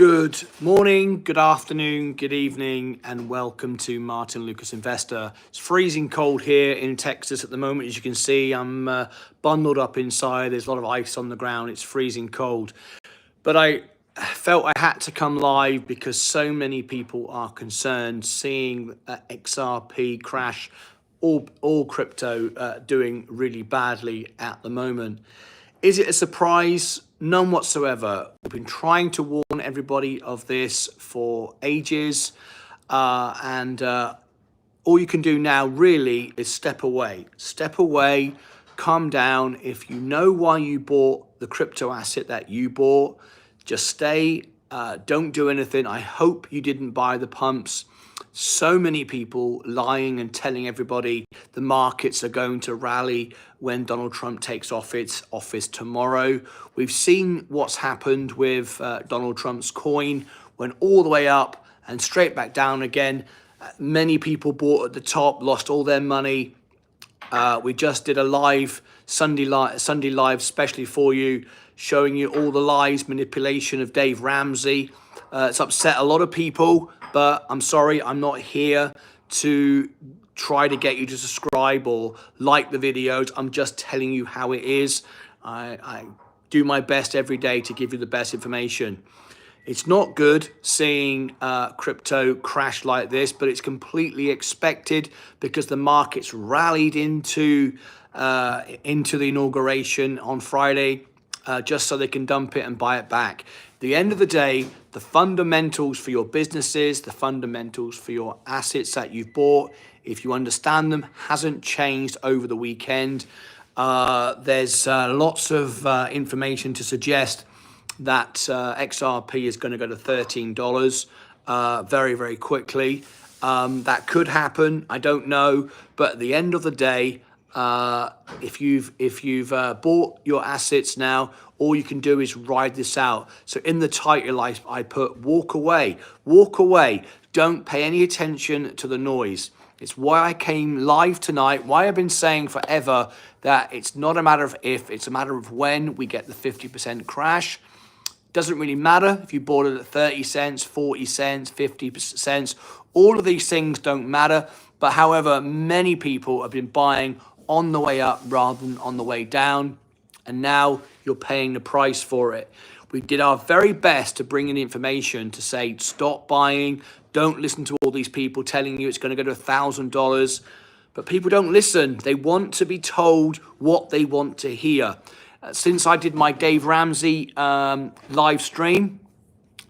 Good morning, good afternoon, good evening, and welcome to Martyn Lucas Investor. It's freezing cold here in Texas at the moment. As you can see, I'm bundled up inside. There's a lot of ice on the ground. It's freezing cold. But I felt I had to come live because so many people are concerned seeing XRP crash, all crypto doing really badly at the moment. Is it a surprise? None whatsoever. We've been trying to warn everybody of this for ages, and all you can do now really is step away. Step away, calm down. If you know why you bought the crypto asset that you bought, just stay, don't do anything. I hope you didn't buy the pumps. So many people lying and telling everybody the markets are going to rally when Donald Trump takes office tomorrow. We've seen what's happened with Donald Trump's coin, went all the way up and straight back down again. Many people bought at the top, lost all their money. We just did a live Sunday live especially for you, showing you all the lies, manipulation of Dave Ramsey. It's upset a lot of people, but I'm sorry, I'm not here to try to get you to subscribe or like the videos. I'm just telling you how it is. I do my best every day to give you the best information. It's not good seeing crypto crash like this, but it's completely expected because the markets rallied into the inauguration on Friday just so they can dump it and buy it back. At the end of the day, the fundamentals for your businesses, the fundamentals for your assets that you've bought, if you understand them, hasn't changed over the weekend. There's lots of information to suggest that XRP is going to go to $13 very, very quickly. That could happen. I don't know. But at the end of the day, if you've bought your assets now, all you can do is ride this out. So in the title, I put walk away. Walk away. Don't pay any attention to the noise. It's why I came live tonight, why I've been saying forever that it's not a matter of if, it's a matter of when we get the 50% crash. Doesn't really matter if you bought it at 30 cents, 40 cents, 50 cents. All of these things don't matter. But however, many people have been buying on the way up rather than on the way down. And now you're paying the price for it. We did our very best to bring in information to say, stop buying. Don't listen to all these people telling you it's going to go to $1,000. But people don't listen. They want to be told what they want to hear. Since I did my Dave Ramsey live stream,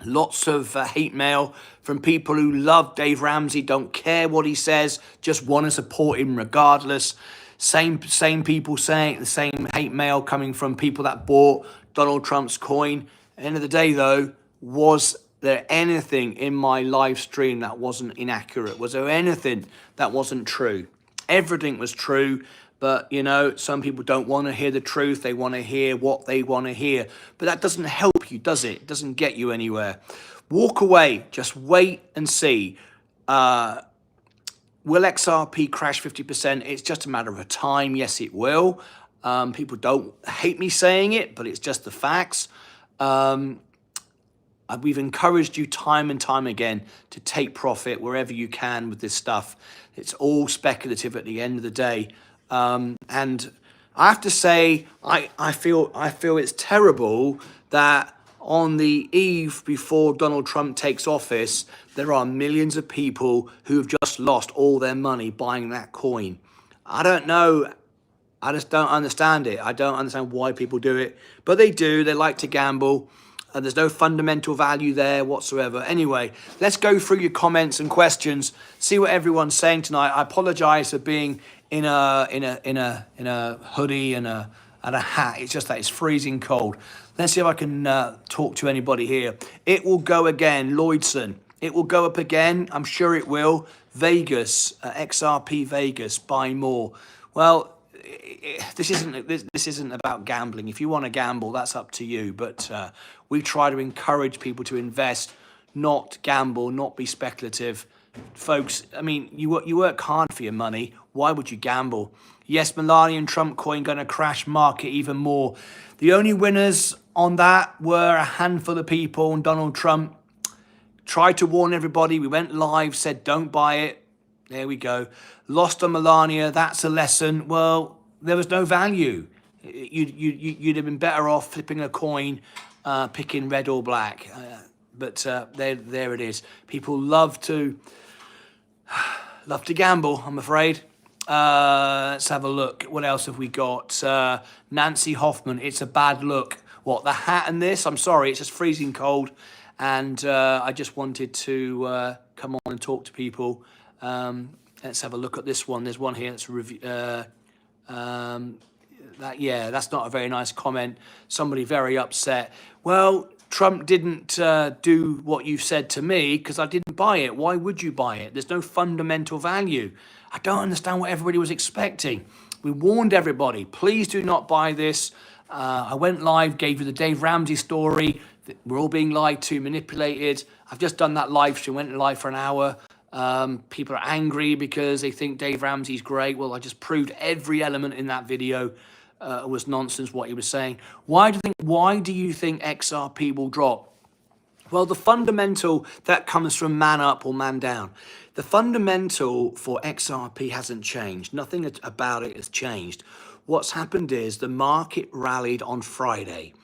lots of hate mail from people who love Dave Ramsey, don't care what he says, just want to support him regardless. Same people saying the same hate mail coming from people that bought Donald Trump's coin. At the end of the day, though, was there anything in my live stream that wasn't inaccurate? Was there anything that wasn't true? Everything was true. But, you know, some people don't want to hear the truth. They want to hear what they want to hear. But that doesn't help you, does it? It doesn't get you anywhere. Walk away. Just wait and see. Will XRP crash 50%? It's just a matter of time. Yes, it will. People don't hate me saying it, but it's just the facts. We've encouraged you time and time again to take profit wherever you can with this stuff. It's all speculative at the end of the day. And I have to say, I feel it's terrible that on the eve before Donald Trump takes office, there are millions of people who have just lost all their money buying that coin. I don't know. I just don't understand it. I don't understand why people do it, but they do. They like to gamble. There's no fundamental value there whatsoever. Anyway, let's go through your comments and questions. See what everyone's saying tonight. I apologize for being in a hoodie and a hat. It's just that it's freezing cold. Let's see if I can talk to anybody here. It will go again, Lloydson. It will go up again. I'm sure it will. Vegas, XRP Vegas, buy more. Well, this isn't about gambling. If you want to gamble, that's up to you. But we try to encourage people to invest, not gamble, not be speculative. Folks, I mean, you work hard for your money. Why would you gamble? Yes, Melania and Trump coin going to crash market even more. The only winners on that were a handful of people and Donald Trump. Tried to warn everybody. We went live, said don't buy it. There we go. Lost on Melania. That's a lesson. Well, there was no value. You'd have been better off flipping a coin, picking red or black. But there it is. People love to gamble, I'm afraid. Let's have a look. What else have we got? Nancy Hoffman. It's a bad look. What, the hat and this? I'm sorry, it's just freezing cold. And I just wanted to come on and talk to people. Let's have a look at this one. There's one here that's a review. That's not a very nice comment. Somebody very upset. Well, Trump didn't do what you said to me because I didn't buy it. Why would you buy it? There's no fundamental value. I don't understand what everybody was expecting. We warned everybody, please do not buy this. I went live, gave you the Dave Ramsey story. We're all being lied to, manipulated. I've just done that live stream, went live for an hour. People are angry because they think Dave Ramsey's great. Well, I just proved every element in that video was nonsense what he was saying. Why do you think XRP will drop? Well, the fundamental that comes from man up or man down. The fundamental for XRP hasn't changed. Nothing about it has changed. What's happened is the market rallied on Friday.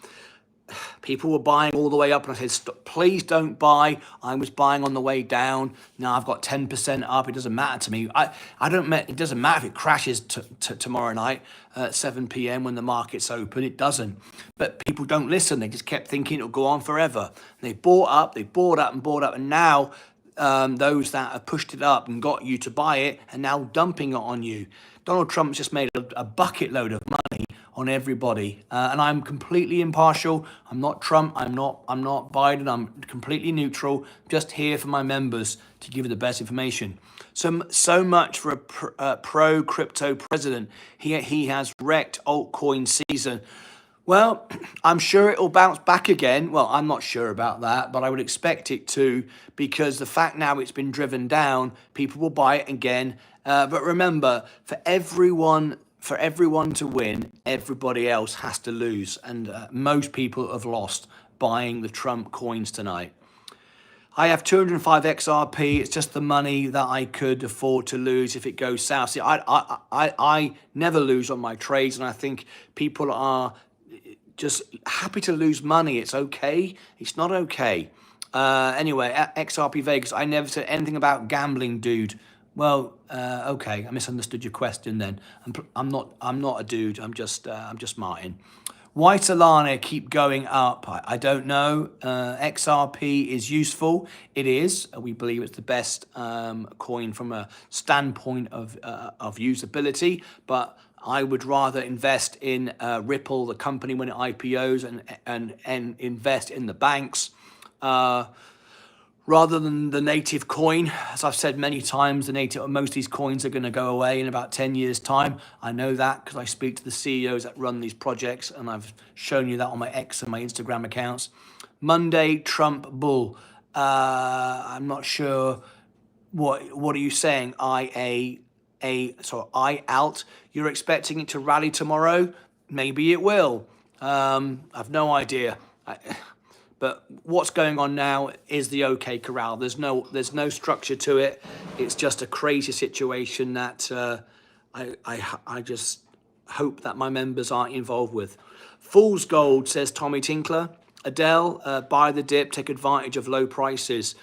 People were buying all the way up, and I said, stop, please don't buy. I was buying on the way down. Now I've got 10% up. It doesn't matter to me. It doesn't matter if it crashes tomorrow night at 7 p.m. when the market's open. It doesn't. But people don't listen. They just kept thinking it'll go on forever. They bought up, and now those that have pushed it up and got you to buy it are now dumping it on you. Donald Trump's just made a bucket load of money on everybody, and I'm completely impartial. I'm not Trump. I'm not Biden. I'm completely neutral. Just here for my members to give you the best information. So much for a pro crypto president. He has wrecked altcoin season. Well, I'm sure it'll bounce back again. Well, I'm not sure about that, but I would expect it to, because the fact now it's been driven down, people will buy it again. But remember, for everyone to win, everybody else has to lose. And most people have lost buying the Trump coins tonight. I have 205 XRP. It's just the money that I could afford to lose if it goes south. See, I never lose on my trades, and I think people are just happy to lose money. It's okay. It's not okay. Anyway, at XRP Vegas, I never said anything about gambling, dude. Well, okay, I misunderstood your question then. I'm not a dude. I'm just Martin. Why Solana keep going up? I don't know. XRP is useful. It is. We believe it's the best coin from a standpoint of usability. But I would rather invest in Ripple, the company, when it IPOs, and invest in the banks. Rather than the native coin. As I've said many times, most of these coins are going to go away in about 10 years' time. I know that because I speak to the CEOs that run these projects, and I've shown you that on my X and my Instagram accounts. Monday, Trump bull. I'm not sure. What are you saying? I out. You're expecting it to rally tomorrow? Maybe it will. I've no idea. But what's going on now is the OK Corral. There's no structure to it. It's just a crazy situation that I just hope that my members aren't involved with. Fool's gold, says Tommy Tinkler. Adele, buy the dip, take advantage of low prices.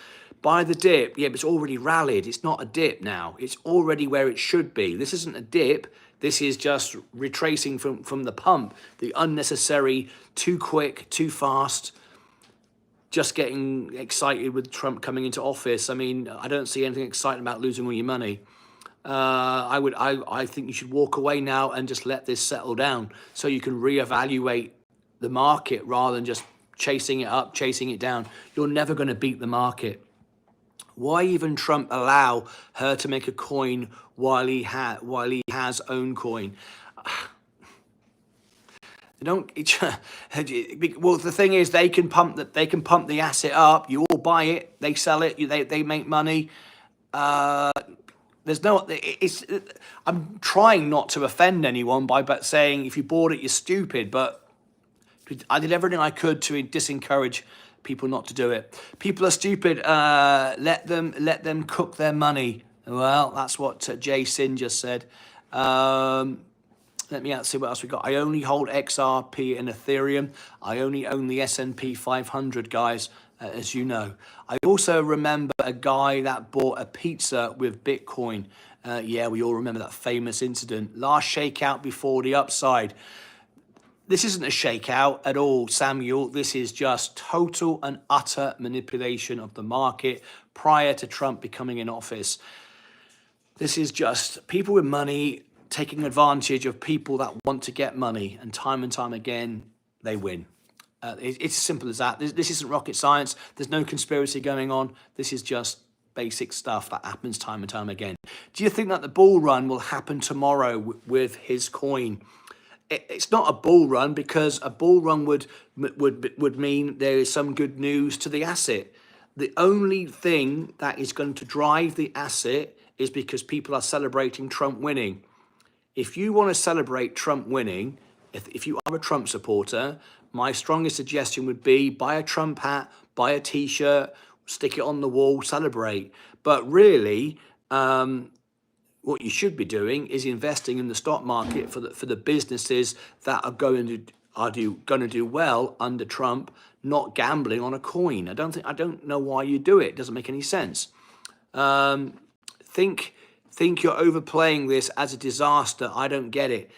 Buy the dip. Yeah, but it's already rallied. It's not a dip now. It's already where it should be. This isn't a dip. This is just retracing from the pump. The unnecessary, too quick, too fast. Just getting excited with Trump coming into office. I mean, I don't see anything exciting about losing all your money. I think you should walk away now and just let this settle down so you can reevaluate the market rather than just chasing it up, chasing it down. You're never going to beat the market. Why even Trump allow her to make a coin while he has own coin? Well, the thing is, they can pump the asset up. You all buy it, they sell it, they make money. There's no. I'm trying not to offend anyone by saying if you bought it, you're stupid. But I did everything I could to disencourage people not to do it. People are stupid. Let them cook their money. Well, that's what Jay Sin just said. Let me see what else we got. I only hold XRP and Ethereum. I only own the S&P 500, guys, as you know. I also remember a guy that bought a pizza with Bitcoin. Yeah, we all remember that famous incident. Last shakeout before the upside. This isn't a shakeout at all, Samuel. This is just total and utter manipulation of the market prior to Trump becoming in office. This is just people with money taking advantage of people that want to get money, and time again, they win. It's as simple as that. This isn't rocket science. There's no conspiracy going on. This is just basic stuff that happens time and time again. Do you think that the bull run will happen tomorrow with his coin? It's not a bull run, because a bull run would mean there is some good news to the asset. The only thing that is going to drive the asset is because people are celebrating Trump winning. If you want to celebrate Trump winning, if you are a Trump supporter, my strongest suggestion would be buy a Trump hat, buy a t-shirt, stick it on the wall, celebrate. But really, what you should be doing is investing in the stock market for the businesses that are going to do well under Trump, not gambling on a coin. I don't know why you do it. It doesn't make any sense. Think you're overplaying this as a disaster. I don't get it,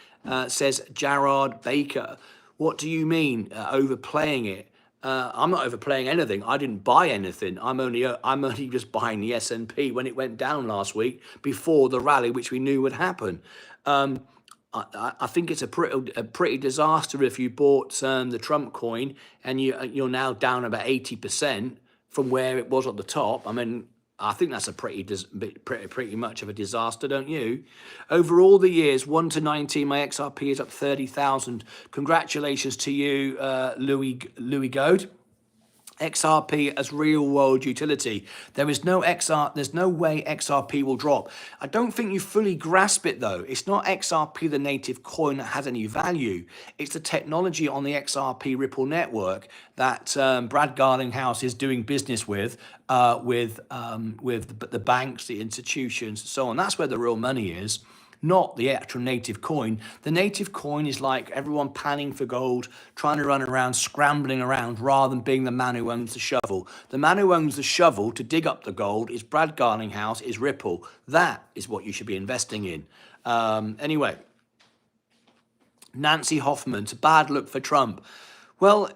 says Gerard Baker. What do you mean overplaying it? I'm not overplaying anything. I didn't buy anything. I'm only just buying the S&P when it went down last week before the rally, which we knew would happen. I think it's a pretty disaster if you bought the Trump coin and you're now down about 80% from where it was at the top. I mean, I think that's a pretty much of a disaster, don't you? Over all the years, 1 to 19, my XRP is up 30,000. Congratulations to you, Louis Goad. XRP as real world utility. There's no way XRP will drop. I don't think you fully grasp it though. It's not XRP, the native coin, that has any value. It's the technology on the XRP Ripple network that Brad Garlinghouse is doing business with the banks, the institutions, and so on. That's where the real money is, not the actual native coin. The native coin is like everyone panning for gold, trying to run around, scrambling around, rather than being the man who owns the shovel. The man who owns the shovel to dig up the gold is Brad Garlinghouse, is Ripple. That is what you should be investing in. Anyway, Nancy Hoffman, it's a bad look for Trump. Well,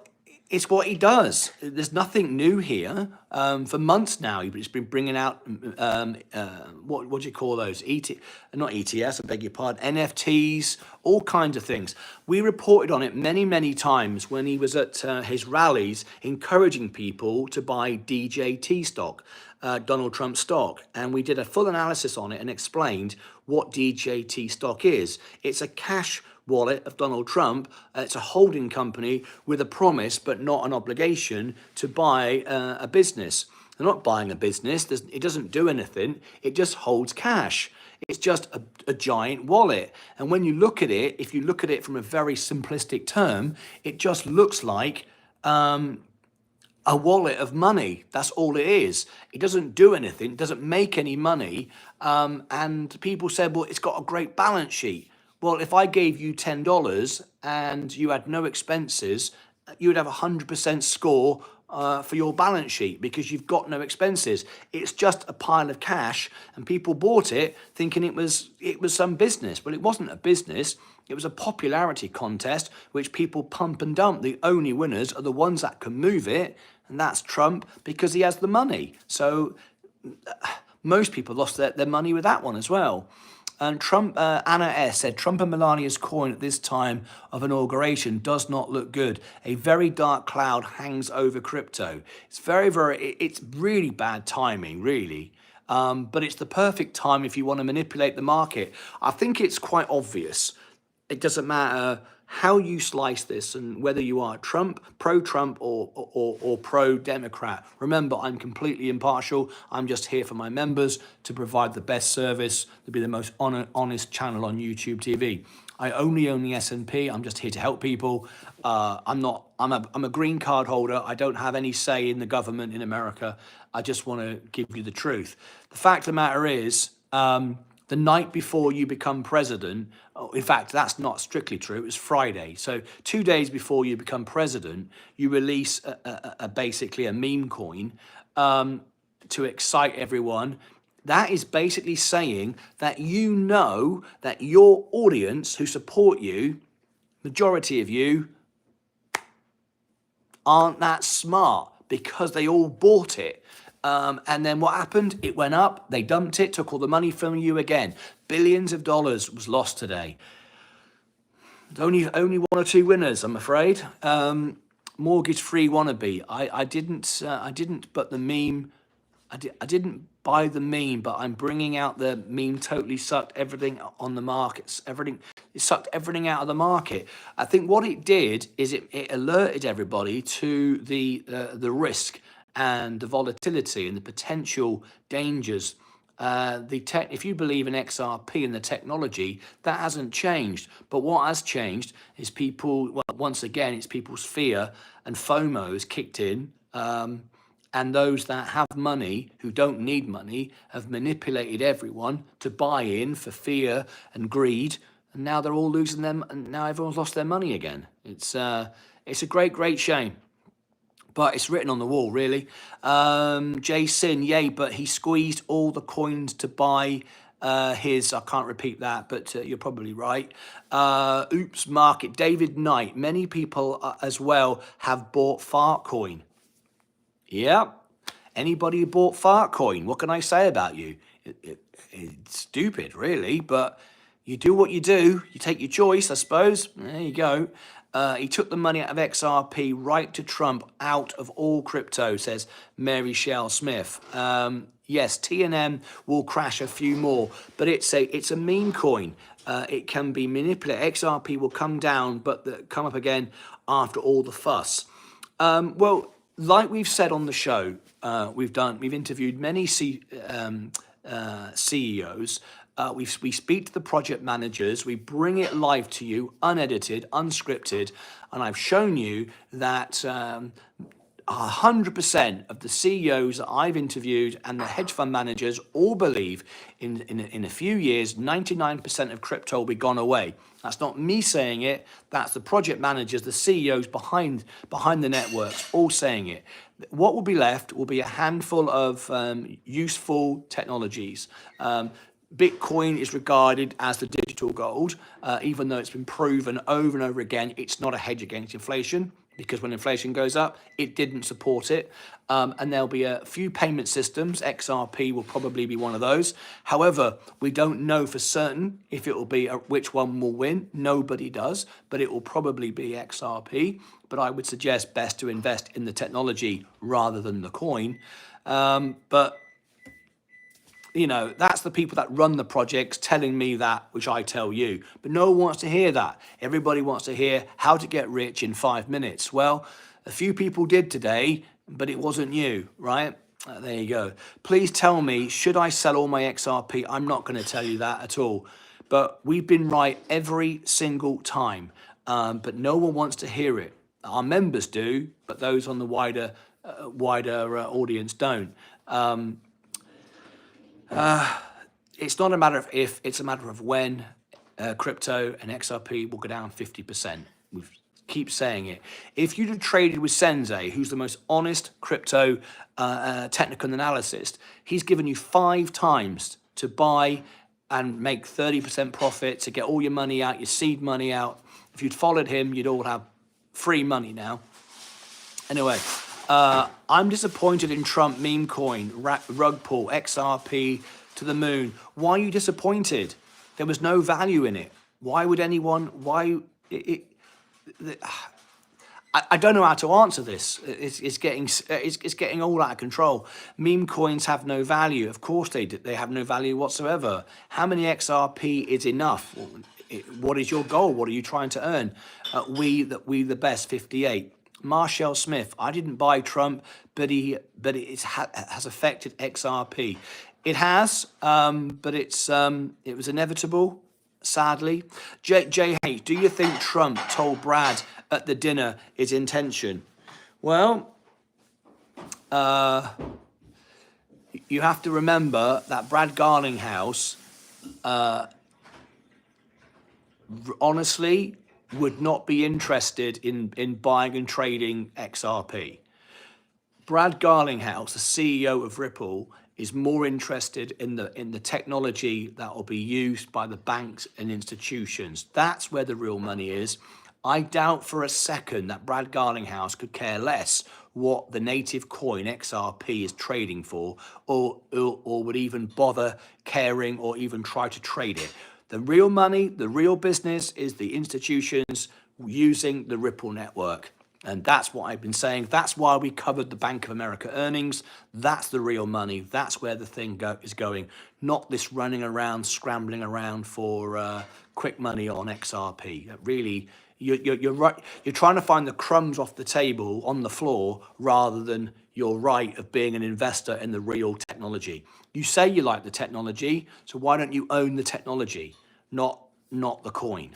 it's what he does. There's nothing new here. For months now, he's been bringing out, what do you call those? Not ETFs, I beg your pardon, NFTs, all kinds of things. We reported on it many times when he was at his rallies, encouraging people to buy DJT stock, Donald Trump stock. And we did a full analysis on it and explained what DJT stock is. It's a cash wallet of Donald Trump. It's a holding company with a promise but not an obligation to buy a business. They're not buying a business. It doesn't do anything. It just holds cash. It's just a giant wallet. And when you look at it, if you look at it from a very simplistic term, it just looks like a wallet of money. That's all it is. It doesn't do anything. It doesn't make any money. And people said, well, it's got a great balance sheet. Well, if I gave you $10 and you had no expenses, you would have a 100% score for your balance sheet because you've got no expenses. It's just a pile of cash, and people bought it thinking it was some business. Well, it wasn't a business. It was a popularity contest which people pump and dump. The only winners are the ones that can move it, and that's Trump because he has the money. So most people lost their money with that one as well. And Trump, Anna S. said, Trump and Melania's coin at this time of inauguration does not look good. A very dark cloud hangs over crypto. It's it's really bad timing, really. But it's the perfect time if you want to manipulate the market. I think it's quite obvious. It doesn't matter how you slice this and whether you are pro-Trump or pro-Democrat. Remember, I'm completely impartial. I'm just here for my members to provide the best service, to be the most honest channel on YouTube TV. I only own the S&P. I'm just here to help people. I'm a green card holder. I don't have any say in the government in America. I just want to give you the truth. The fact of the matter is, the night before you become president, in fact, that's not strictly true. It was Friday. So 2 days before you become president, you release basically a meme coin to excite everyone. That is basically saying that you know that your audience who support you, majority of you, aren't that smart because they all bought it. And then what happened? It went up, they dumped it, took all the money from you again. Billions of dollars was lost today. Only one or two winners, I'm afraid. Mortgage-free wannabe. I didn't, but the meme. I didn't buy the meme, but I'm bringing out the meme. Totally sucked everything on the markets. It sucked everything out of the market. I think what it did is it alerted everybody to the risk and the volatility and the potential dangers. If you believe in XRP and the technology, that hasn't changed. But what has changed is people. Well, once again, it's people's fear and FOMO has kicked in. And those that have money, who don't need money, have manipulated everyone to buy in for fear and greed. And now they're all losing them, and now everyone's lost their money again. It's a great shame. But it's written on the wall, really. Jason, yay, but he squeezed all the coins to buy his, I can't repeat that, but you're probably right. Oops, market. David Knight, many people as well have bought Fartcoin. Yeah. Anybody who bought Fartcoin, what can I say about you? It's stupid, really, but you do what you do. You take your choice, I suppose. There you go. He took the money out of XRP right to Trump out of all crypto, says Mary Shell Smith. Yes, TNM will crash a few more, but it's a meme coin. It can be manipulated. XRP will come down, but come up again after all the fuss. Well, like we've said on the show, we've interviewed many CEOs. We speak to the project managers. We bring it live to you, unedited, unscripted, and I've shown you that 100% of the CEOs that I've interviewed and the hedge fund managers all believe in a few years, 99% of crypto will be gone away. That's not me saying it. That's the project managers, the CEOs behind the networks, all saying it. What will be left will be a handful of useful technologies. Bitcoin is regarded as the digital gold, even though it's been proven over and over again, it's not a hedge against inflation, because when inflation goes up, it didn't support it. And there'll be a few payment systems. XRP will probably be one of those. However, we don't know for certain if it will be which one will win. Nobody does, but it will probably be XRP. But I would suggest best to invest in the technology rather than the coin. But you know, that's the people that run the projects telling me that, which I tell you. But no one wants to hear that. Everybody wants to hear how to get rich in 5 minutes. Well, a few people did today, but it wasn't you, right? There you go. Please tell me, should I sell all my XRP? I'm not going to tell you that at all. But we've been right every single time. But no one wants to hear it. Our members do, but those on the wider audience don't. It's not a matter of if, it's a matter of when crypto and XRP will go down 50%. We keep saying it. If you'd have traded with Sensei, who's the most honest crypto technical analyst, he's given you 5 times to buy and make 30% profit, to get all your money out, your seed money out. If you'd followed him, you'd all have free money now. Anyway. I'm disappointed in Trump meme coin, rug pull, XRP to the moon. Why are you disappointed? There was no value in it. Why would anyone, I don't know how to answer this. It's getting all out of control. Meme coins have no value. Of course they have no value whatsoever. How many XRP is enough? What is your goal? What are you trying to earn? We the best, 58. Marshall Smith, I didn't buy Trump, but it has affected XRP. It has, but it was inevitable. sadly. JH, do you think Trump told Brad at the dinner his intention? Well, you have to remember that Brad Garlinghouse honestly would not be interested in buying and trading XRP. Brad Garlinghouse, the CEO of Ripple, is more interested in the technology that will be used by the banks and institutions. That's where the real money is. I doubt for a second that Brad Garlinghouse could care less what the native coin XRP is trading for, or would even bother caring or even try to trade it. The real money, the real business is the institutions using the Ripple network. And that's what I've been saying. That's why we covered the Bank of America earnings. That's the real money. That's where the thing is going, not this running around, scrambling around for quick money on XRP. Really, you're right. You're trying to find the crumbs off the table on the floor rather than your right of being an investor in the real technology. You say you like the technology, so why don't you own the technology, not the coin?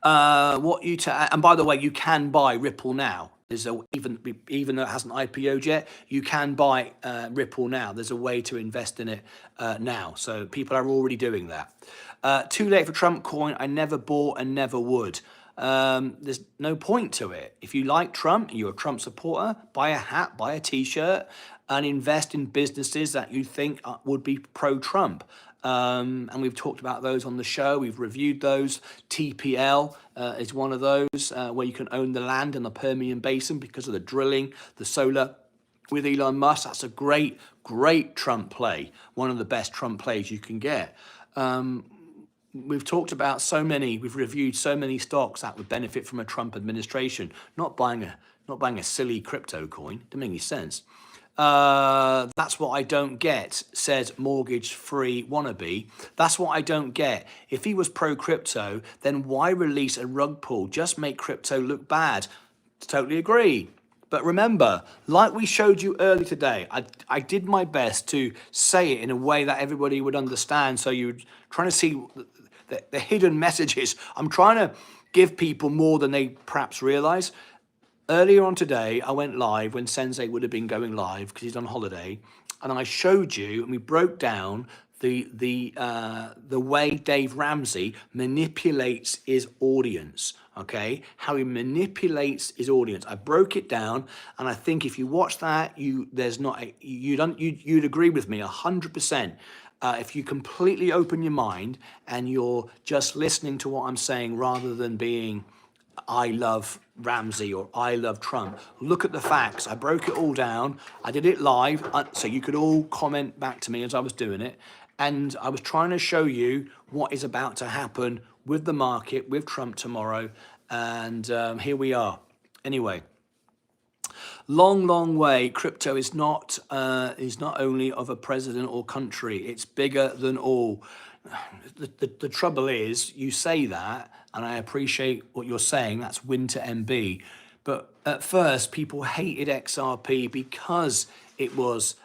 And by the way, you can buy Ripple now. Even though it hasn't IPO'd yet, you can buy Ripple now. There's a way to invest in it now. So people are already doing that. Too late for Trump coin. I never bought and never would. There's no point to it. If you like Trump, you're a Trump supporter, buy a hat, buy a t-shirt, and invest in businesses that you think would be pro-Trump. And we've talked about those on the show. We've reviewed those. TPL is one of those where you can own the land in the Permian Basin because of the drilling, the solar with Elon Musk. That's a great Trump play. One of the best Trump plays you can get. We've talked about we've reviewed so many stocks that would benefit from a Trump administration. Not buying a silly crypto coin. Doesn't make any sense. That's what I don't get, says mortgage-free wannabe. That's what I don't get. If he was pro-crypto, then why release a rug pull? Just make crypto look bad. Totally agree. But remember, like we showed you earlier today, I did my best to say it in a way that everybody would understand. So you're trying to see the hidden messages. I'm trying to give people more than they perhaps realize. Earlier on today, I went live when Sensei would have been going live because he's on holiday, and I showed you and we broke down the way Dave Ramsey manipulates his audience. Okay, how he manipulates his audience. I broke it down, and I think if you watch that, you'd agree with me 100%. If you completely open your mind and you're just listening to what I'm saying rather than being I love Ramsey or I love Trump. Look at the facts. I broke it all down. I did it live so you could all comment back to me as I was doing it. And I was trying to show you what is about to happen with the market, with Trump tomorrow. And here we are. Anyway, long way. Crypto is not only of a president or country. It's bigger than all. The trouble is, you say that, and I appreciate what you're saying, that's Winter MB, but at first people hated XRP because it wants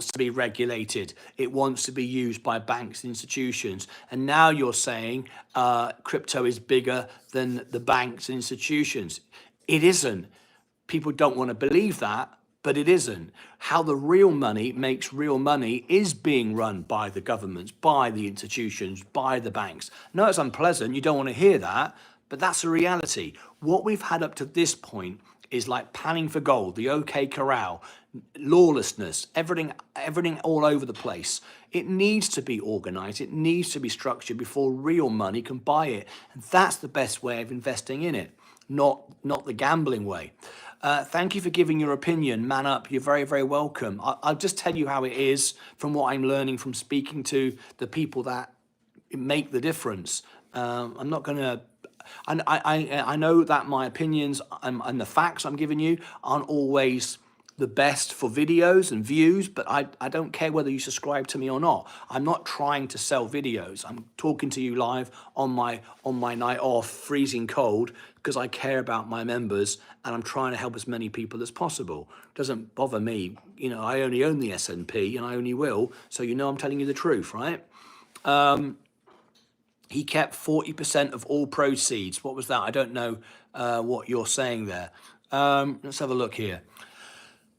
to be regulated, it wants to be used by banks and institutions, and now you're saying crypto is bigger than the banks and institutions. It isn't. People don't want to believe that, but it isn't. How the real money makes real money is being run by the governments, by the institutions, by the banks. No, it's unpleasant. You don't want to hear that, but that's a reality. What we've had up to this point is like panning for gold, the OK Corral, lawlessness, everything all over the place. It needs to be organized. It needs to be structured before real money can buy it. And that's the best way of investing in it, not the gambling way. Thank you for giving your opinion. Man up, you're very welcome. I'll just tell you how it is from what I'm learning from speaking to the people that make the difference. I'm not going to... I know that my opinions and the facts I'm giving you aren't always the best for videos and views, but I don't care whether you subscribe to me or not. I'm not trying to sell videos. I'm talking to you live on my night off, freezing cold, because I care about my members and I'm trying to help as many people as possible. It doesn't bother me. You know, I only own the S&P and I only will, so you know I'm telling you the truth, right? He kept 40% of all proceeds. What was that? I don't know what you're saying there. Let's have a look here.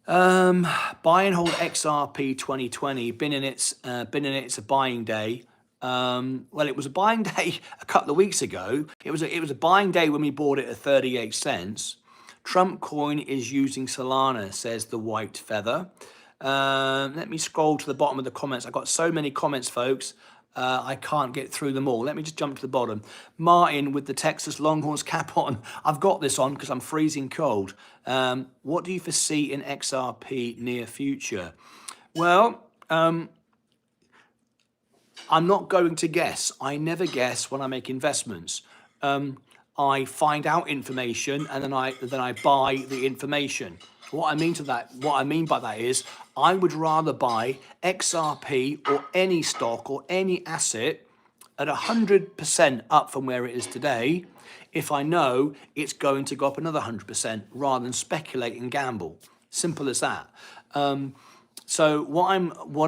Buy and hold XRP 2020. Been in its a buying day. Well, it was a buying day a couple of weeks ago. It was a buying day when we bought it at 38 cents. Trump coin is using Solana, says the white feather. Let me scroll to the bottom of the comments. I've got so many comments, folks. I can't get through them all. Let me just jump to the bottom. Martin with the Texas Longhorns cap on. I've got this on because I'm freezing cold. What do you foresee in XRP near future? Well, I'm not going to guess. I never guess when I make investments. I find out information and then I buy the information. What I mean by that is I would rather buy XRP or any stock or any asset at 100% up from where it is today if I know it's going to go up another 100% rather than speculate and gamble. Simple as that. So what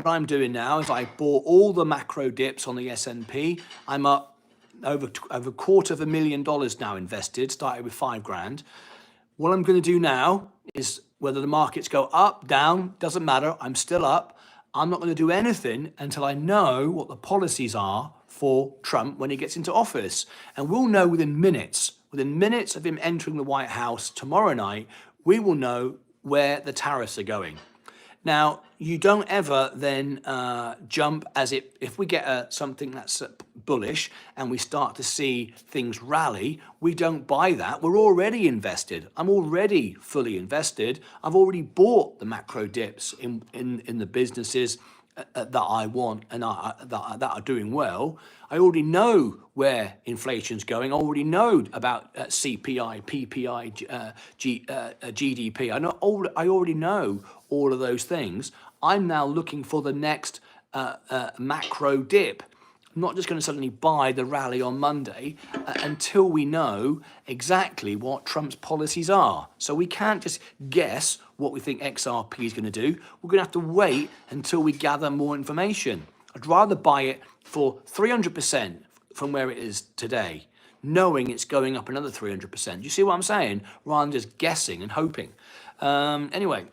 I'm doing now is I bought all the macro dips on the S&P. I'm up over $250,000 now invested, started with $5,000. What I'm going to do now is whether the markets go up, down, doesn't matter. I'm still up. I'm not going to do anything until I know what the policies are for Trump when he gets into office. And we'll know within minutes of him entering the White House tomorrow night, we will know where the tariffs are going. Now, you don't ever then jump as if we get something that's bullish and we start to see things rally, we don't buy that. We're already invested. I'm already fully invested. I've already bought the macro dips in the businesses that I want and that are doing well. I already know where inflation's going. I already know about CPI, PPI, GDP. I already know all of those things. I'm now looking for the next macro dip. I'm not just going to suddenly buy the rally on Monday until we know exactly what Trump's policies are. So we can't just guess what we think XRP is going to do. We're going to have to wait until we gather more information. I'd rather buy it for 300% from where it is today, knowing it's going up another 300%. You see what I'm saying? Rather than just guessing and hoping. Anyway.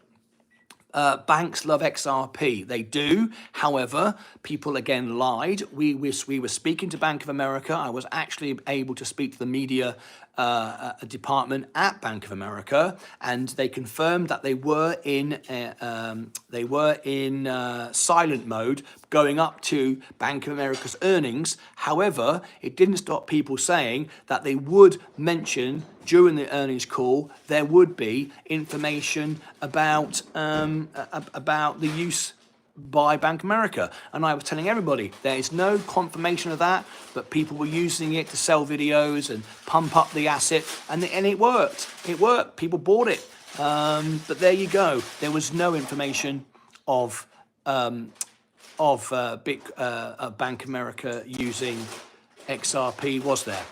Banks love XRP. They do. However, people again lied. We were speaking to Bank of America. I was actually able to speak to the media department at Bank of America, and they confirmed that they were in silent mode going up to Bank of America's earnings. However, it didn't stop people saying that they would mention during the earnings call there would be information about the use by Bank of America. And I was telling everybody there is no confirmation of that, but people were using it to sell videos and pump up the asset, and it worked. It worked. People bought it. But there you go. There was no information of Bank of America using XRP, was there?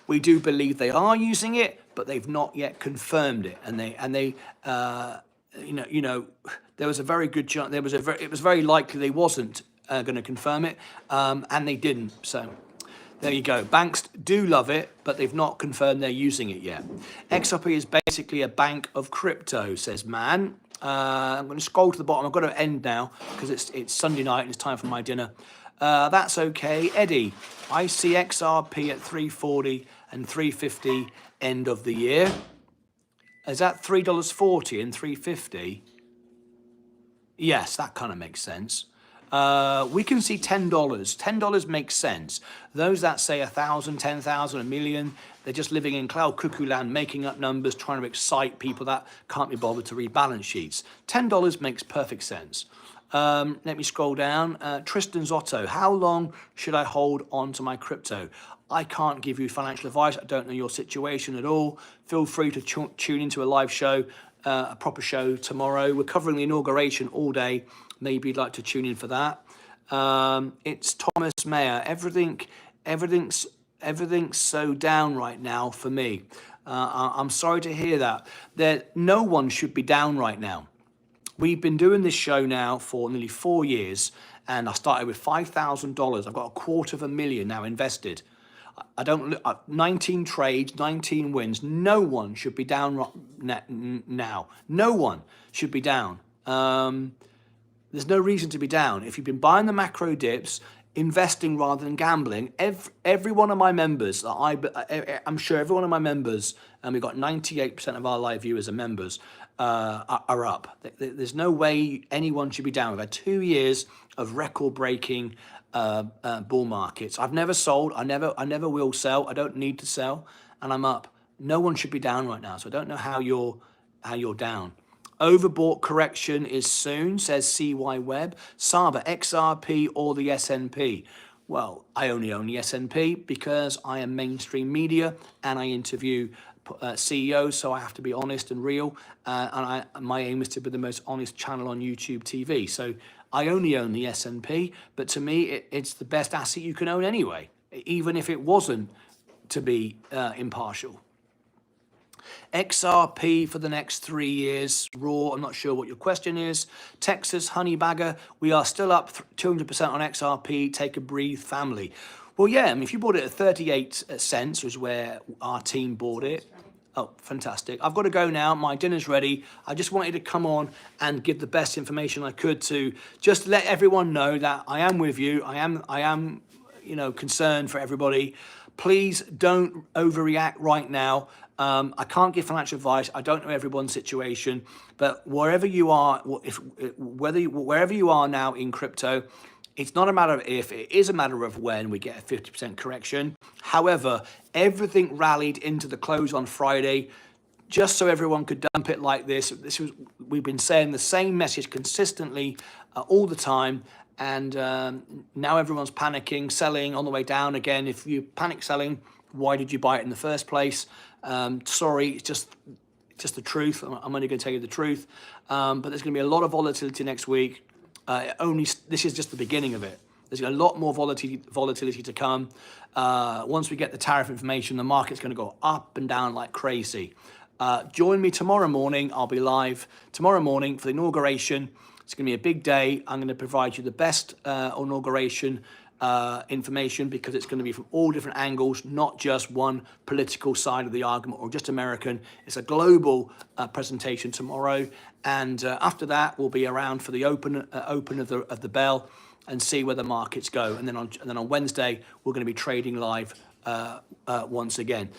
We do believe they are using it, but they've not yet confirmed it. And they there was a very good chance. It was very likely they wasn't going to confirm it, and they didn't. So there you go. Banks do love it, but they've not confirmed they're using it yet. XRP is basically a bank of crypto, says Man. I'm going to scroll to the bottom. I've got to end now because it's Sunday night and it's time for my dinner. That's okay. Eddie, I see XRP at 340 and 350 end of the year. Is that $3.40 and 350? Yes, that kind of makes sense. We can see $10. $10 makes sense. Those that say 1,000, 10,000, a million, they're just living in cloud cuckoo land, making up numbers, trying to excite people that can't be bothered to read balance sheets. $10 makes perfect sense. Let me scroll down. Tristan Zotto, how long should I hold on to my crypto? I can't give you financial advice. I don't know your situation at all. Feel free to tune into a live show, a proper show tomorrow. We're covering the inauguration all day. Maybe you'd like to tune in for that. It's Thomas Mayer. Everything's so down right now for me. I'm sorry to hear that. No one should be down right now. We've been doing this show now for nearly 4 years, and I started with $5,000. I've got $250,000 now invested. I don't 19 trades, 19 wins. No one should be down now. No one should be down. There's no reason to be down. If you've been buying the macro dips, investing rather than gambling, every one of my members, I'm sure every one of my members, and we've got 98% of our live viewers are members, are up. There's no way anyone should be down. We've had 2 years of record-breaking bull markets. I've never sold. I never will sell. I don't need to sell, and I'm up. No one should be down right now. So I don't know how you're down. Overbought correction is soon, says CY Webb. Saba, XRP or the S&P? Well, I only own the S&P because I am mainstream media and I interview CEOs, so I have to be honest and real. And my aim is to be the most honest channel on YouTube TV. So I only own the S&P, but to me, it's the best asset you can own anyway, even if it wasn't to be impartial. XRP for the next 3 years, raw. I'm not sure what your question is. Texas Honey Bagger, we are still up 200% on XRP. Take a breathe, family. Well, yeah, I mean, if you bought it at 38 cents, was where our team bought it. Oh, fantastic. I've got to go now. My dinner's ready. I just wanted to come on and give the best information I could to just let everyone know that I am with you. I am, concerned for everybody. Please don't overreact right now. I can't give financial advice. I don't know everyone's situation, but wherever you are, wherever you are now in crypto, it's not a matter of if, it is a matter of when we get a 50% correction. However, everything rallied into the close on Friday, just so everyone could dump it like this. We've been saying the same message consistently all the time. And now everyone's panicking, selling on the way down again. If you panic selling, why did you buy it in the first place? Sorry, it's just the truth. I'm only going to tell you the truth. But there's going to be a lot of volatility next week. This is just the beginning of it. There's a lot more volatility to come. Once we get the tariff information, the market's going to go up and down like crazy. Join me tomorrow morning. I'll be live tomorrow morning for the inauguration. It's going to be a big day. I'm going to provide you the best inauguration information because it's going to be from all different angles, not just one political side of the argument or just American. It's a global presentation tomorrow, and after that, we'll be around for the open of the bell and see where the markets go. And then on Wednesday, we're going to be trading live once again.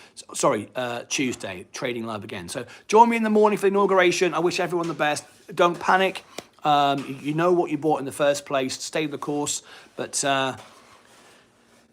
Tuesday, trading live again. So join me in the morning for the inauguration. I wish everyone the best. Don't panic. You know what you bought in the first place. Stay the course. But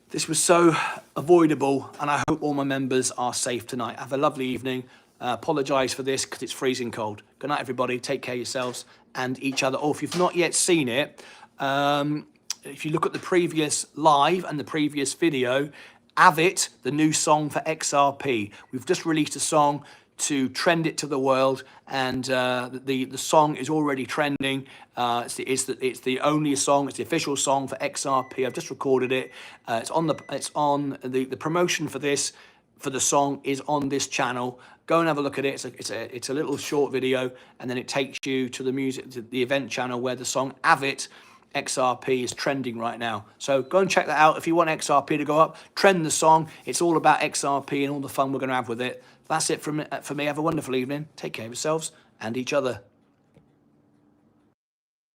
this was so avoidable, and I hope all my members are safe tonight. Have a lovely evening. Apologise for this because it's freezing cold. Good night, everybody. Take care of yourselves and each other. Or if you've not yet seen it, if you look at the previous live and the previous video, Avit, the new song for XRP. We've just released a song to trend it to the world, and the song is already trending. It's the only song. It's the official song for XRP. I've just recorded it. It's on the promotion for the song is on this channel. Go and have a look at it. It's a little short video, and then it takes you to the event channel where the song Avit XRP is trending right now. So go and check that out. If you want XRP to go up, trend the song. It's all about XRP and all the fun we're going to have with it. That's it for me. Have a wonderful evening. Take care of yourselves and each other.